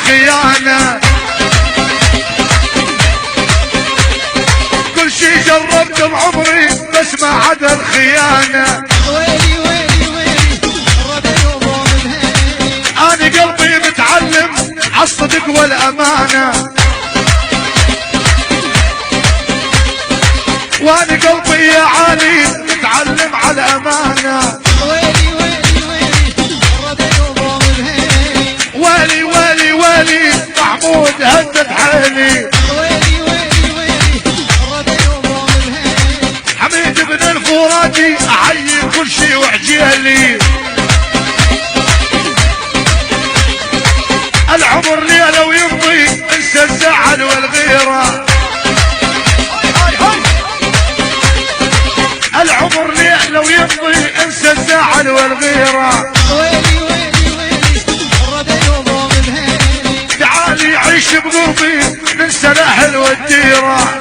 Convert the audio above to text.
الخيانة. كل شي جربت بعمري بس ما عدا الخيانة. ويلي ويلي ويلي الربع يوم الهيل. أنا قلبي متعلم عالصدق والأمانة، وانا قلبي يا علي متعلم على الأمانة. ويلي ويلي ويلي الربع يوم الهيل. ويلي ويلي ويلي محمود هدد حيلي. ويلي ويلي ويلي الربع يوم الهيل. حميد بن الفراتي احيي كل شي وعجيلي. العمر ليله ويمضي انسى الزعل والغيره. العمر ليله ويمضي انسى الزعل والغيره. ويلي ويلي ويلي الربع يوم الهيل. تعالي عيش بقربي ننسى الاهل والديره.